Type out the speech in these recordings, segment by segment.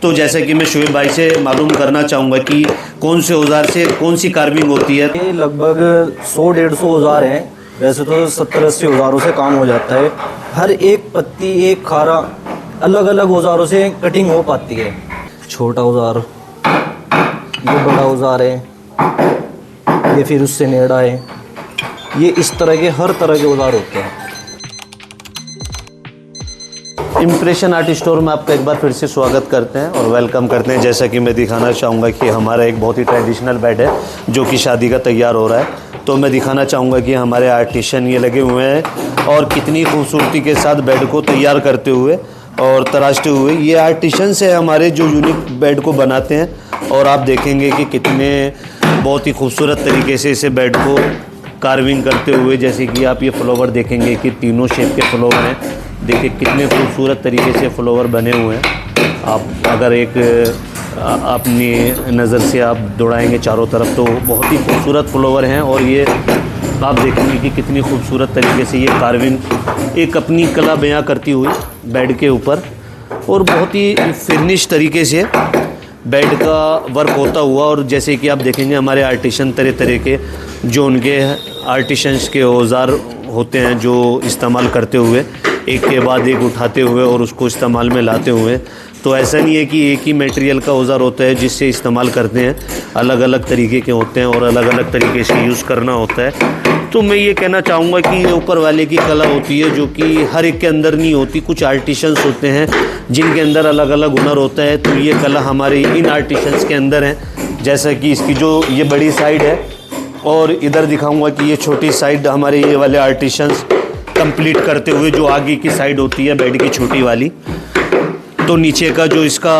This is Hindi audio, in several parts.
तो जैसे कि मैं शुएब भाई से मालूम करना चाहूँगा कि कौन से औजार से कौन सी कार्विंग होती है। ये लगभग 100-150 औजार हैं। वैसे तो 70-80 औजारों से काम हो जाता है। हर एक पत्ती, एक खारा अलग अलग औजारों से कटिंग हो पाती है। छोटा औजार, ये बड़ा औजार है, ये फिर उससे नेड़ा है। ये इस तरह के हर तरह के औजार होते हैं। इम्प्रेशन आर्ट स्टोर में आपका एक बार फिर से स्वागत करते हैं और वेलकम करते हैं। जैसा कि मैं दिखाना चाहूँगा कि हमारा एक बहुत ही ट्रेडिशनल बेड है जो कि शादी का तैयार हो रहा है। तो मैं दिखाना चाहूँगा कि हमारे आर्टिशन ये लगे हुए हैं और कितनी खूबसूरती के साथ बेड को तैयार करते हुए और तराशते हुए। ये आर्टिशंस है हमारे जो यूनिक बेड को बनाते हैं और आप देखेंगे कि कितने बहुत ही खूबसूरत तरीके से इसे बेड को कार्विंग करते हुए, जैसे कि आप ये फ्लावर देखेंगे कि तीनों शेप के फ्लावर हैं। देखिए कितने खूबसूरत तरीके से फ्लावर बने हुए हैं। आप अगर एक अपनी नज़र से आप दौड़ाएंगे चारों तरफ तो बहुत ही खूबसूरत फ्लावर हैं। और ये आप देखेंगे कि कितनी खूबसूरत तरीके से ये कार्विंग एक अपनी कला बयां करती हुई बेड के ऊपर और बहुत ही फिनिश तरीके से बेड का वर्क होता हुआ। और जैसे कि आप देखेंगे हमारे आर्टिशन तरह तरह के जो उनके आर्टिशंस के औजार होते हैं जो इस्तेमाल करते हुए एक के बाद एक उठाते हुए और उसको इस्तेमाल में लाते हुए। तो ऐसा नहीं है कि एक ही मटेरियल का औजार होता है जिससे इस्तेमाल करते हैं, अलग अलग तरीके के होते हैं और अलग अलग तरीके से यूज़ करना होता है। तो मैं ये कहना चाहूँगा कि ये ऊपर वाले की कला होती है जो कि हर एक के अंदर नहीं होती। कुछ आर्टिशंस होते हैं जिनके अंदर अलग अलग हुनर होता है। तो ये कला हमारे इन आर्टिशंस के अंदर है। जैसा कि इसकी जो ये बड़ी साइड है और इधर दिखाऊंगा कि ये छोटी साइड हमारे ये वाले आर्टिशंस कंप्लीट करते हुए जो आगे की साइड होती है बेड की छोटी वाली, तो नीचे का जो इसका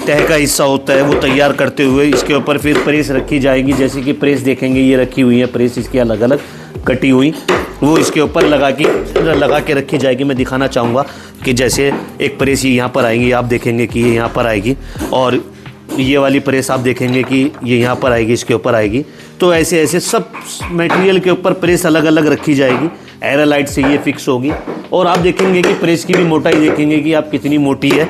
तह का हिस्सा होता है वो तैयार करते हुए इसके ऊपर फिर प्रेस रखी जाएगी। जैसे कि प्रेस देखेंगे ये रखी हुई है, प्रेस इसकी अलग अलग कटी हुई वो इसके ऊपर लगा के रखी जाएगी। मैं दिखाना चाहूँगा कि जैसे एक प्रेस ये यहाँ पर आएगी, आप देखेंगे कि ये यहाँ पर आएगी और ये वाली प्रेस आप देखेंगे कि ये यहाँ पर आएगी, इसके ऊपर आएगी। तो ऐसे ऐसे सब मटेरियल के ऊपर प्रेस अलग अलग रखी जाएगी। एरालाइट से ये फिक्स होगी और आप देखेंगे कि प्रेस की भी मोटाई देखेंगे कि आप कितनी मोटी है।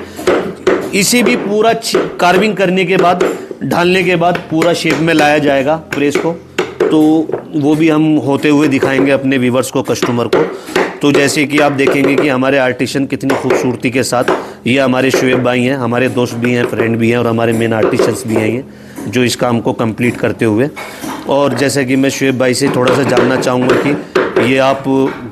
इसे भी पूरा कार्विंग करने के बाद, ढालने के बाद पूरा शेप में लाया जाएगा प्रेस को। तो वो भी हम होते हुए दिखाएंगे अपने व्यूवर्स को, कस्टमर को। तो जैसे कि आप देखेंगे कि हमारे आर्टिशन कितनी खूबसूरती के साथ, ये हमारे शुएब भाई हैं, हमारे दोस्त भी हैं, फ्रेंड भी हैं और हमारे मेन आर्टिशंस भी हैं ये जो इस काम को कंप्लीट करते हुए। और जैसे कि मैं शुएब भाई से थोड़ा सा जानना चाहूँगा कि ये आप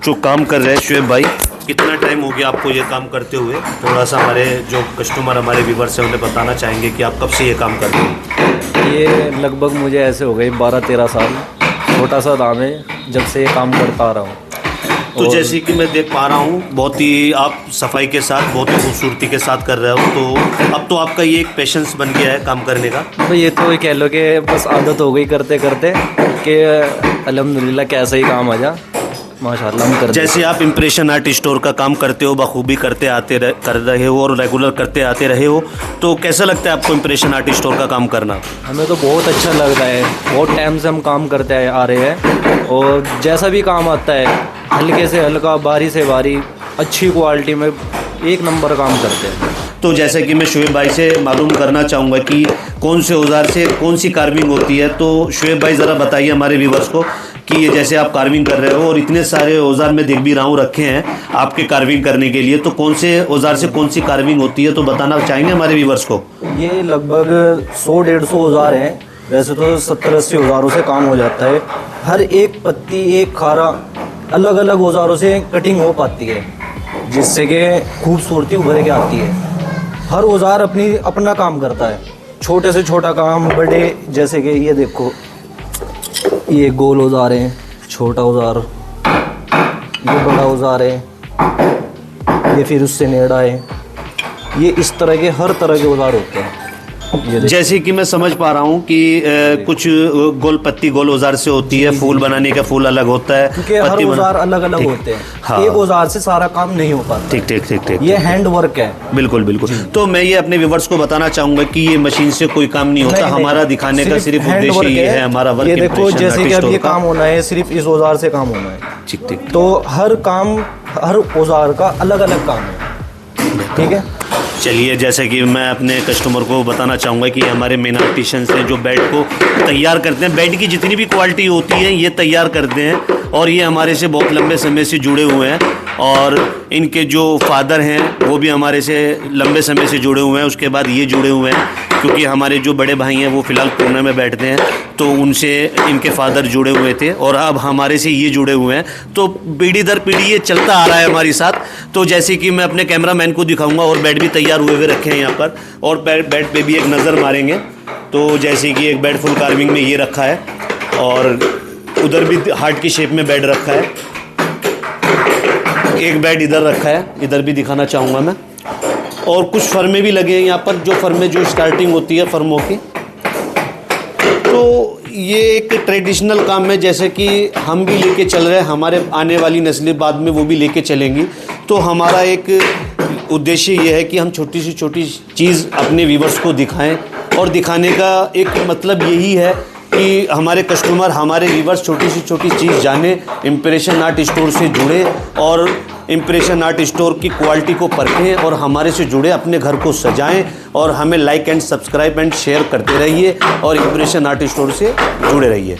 जो काम कर रहे हैं शुएब भाई, कितना टाइम हो गया आपको ये काम करते हुए? थोड़ा सा हमारे जो कस्टमर हमारे व्यूवर्स हैं उन्हें बताना चाहेंगे कि आप कब से ये काम कर रहे हैं। ये लगभग मुझे ऐसे हो गए 12-13 साल। छोटा सा दाम है जब से ये काम करता आ रहा हूँ। तो जैसे कि मैं देख पा रहा हूँ बहुत ही आप सफाई के साथ बहुत ही खूबसूरती के साथ कर रहे हो। तो अब तो आपका ये एक पैशंस बन गया है काम करने का। तो ये तो कह लो कि बस आदत हो गई करते करते कि अल्हम्दुलिल्लाह कैसा ही काम आ जा, माशाल्लाह हम कर। जैसे आप इम्प्रेशन आर्ट स्टोर का काम करते हो, बखूबी कर रहे हो और रेगुलर करते आते रहे हो, तो कैसा लगता है आपको इम्प्रेशन आर्ट स्टोर का काम करना? हमें तो बहुत अच्छा लगता है। बहुत टाइम से हम काम करते आ रहे हैं और जैसा भी काम आता है हल्के से हल्का, बारी से बारी, अच्छी क्वालिटी में एक नंबर काम करते हैं। तो जैसे कि मैं शुएब भाई से मालूम करना चाहूँगा कि कौन से औजार से कौन सी कार्विंग होती है। तो शुएब भाई ज़रा बताइए हमारे व्यूवर्स को कि ये जैसे आप कार्विंग कर रहे हो और इतने सारे औजार मैं देख भी रहा हूँ रखे हैं आपके कार्विंग करने के लिए, तो कौन से औजार से कौन सी कार्विंग होती है तो बताना चाहेंगे हमारे व्यूवर्स को। ये लगभग 100-150 औजार हैं। वैसे तो 70-80 औजारों से काम हो जाता है। हर एक पत्ती, एक खारा अलग अलग औजारों से कटिंग हो पाती है जिससे कि खूबसूरती उभर के आती है। हर औजार अपना काम करता है। छोटे से छोटा काम, बड़े, जैसे कि ये देखो ये गोल औजार है, छोटा औजार, ये बड़ा औजार है, ये फिर उससे नेड़ा है। ये इस तरह के हर तरह के औजार होते हैं। जैसे कि मैं समझ पा रहा हूँ कि कुछ गोल पत्ती गोल औजार से होती है, फूल बनाने का फूल अलग होता है, क्योंकि हर औजार अलग अलग होते हैं। हाँ। एक औजार से सारा काम नहीं हो पाता। ठीक ठीक ठीक ठीक, ये हैंड वर्क है। बिल्कुल बिल्कुल। तो मैं ये अपने व्यूवर्स को बताना चाहूंगा कि ये मशीन से कोई काम नहीं होता। हमारा दिखाने का सिर्फ उद्देश्य ये है, हमारा वर्क। ये देखो जैसे कि अब ये काम होना है, सिर्फ इस औजार से काम होना है। ठीक ठीक। तो हर काम, हर औजार का अलग अलग काम है। ठीक है। चलिए, जैसे कि मैं अपने कस्टमर को बताना चाहूँगा कि हमारे मेन आर्टिशंस हैं जो बेड को तैयार करते हैं। बेड की जितनी भी क्वालिटी होती है ये तैयार करते हैं और ये हमारे से बहुत लंबे समय से जुड़े हुए हैं। और इनके जो फादर हैं वो भी हमारे से लंबे समय से जुड़े हुए हैं। उसके बाद ये जुड़े हुए हैं क्योंकि हमारे जो बड़े भाई हैं वो फ़िलहाल पुणे में बैठते हैं, तो उनसे इनके फादर जुड़े हुए थे और अब हमारे से ये जुड़े हुए हैं। तो पीढ़ी दर पीढ़ी ये चलता आ रहा है हमारे साथ। तो जैसे कि मैं अपने कैमरामैन को दिखाऊंगा और बेड भी तैयार हुए हुए रखे हैं यहाँ पर, और बेड पे भी एक नज़र मारेंगे। तो जैसे कि एक बेड फुल कार्विंग में ये रखा है और उधर भी हार्ट की शेप में बेड रखा है। एक बेड इधर रखा है, इधर भी दिखाना चाहूँगा मैं। और कुछ फर्मे भी लगे हैं यहाँ पर, जो फर्मे जो स्टार्टिंग होती है फर्मों की। तो ये एक ट्रेडिशनल काम है, जैसे कि हम भी लेके चल रहे हैं, हमारे आने वाली नस्लें बाद में वो भी लेके चलेंगी। तो हमारा एक उद्देश्य ये है कि हम छोटी से छोटी चीज़ अपने व्यूवर्स को दिखाएं, और दिखाने का एक मतलब यही है कि हमारे कस्टमर, हमारे व्यूवर्स छोटी से छोटी चीज़ जाने, इम्प्रेशन आर्ट स्टोर से जुड़े और इम्प्रेशन आर्ट स्टोर की क्वालिटी को परखें और हमारे से जुड़े, अपने घर को सजाएं और हमें like and subscribe and share करते रहिए और इम्प्रेशन आर्ट स्टोर से जुड़े रहिए।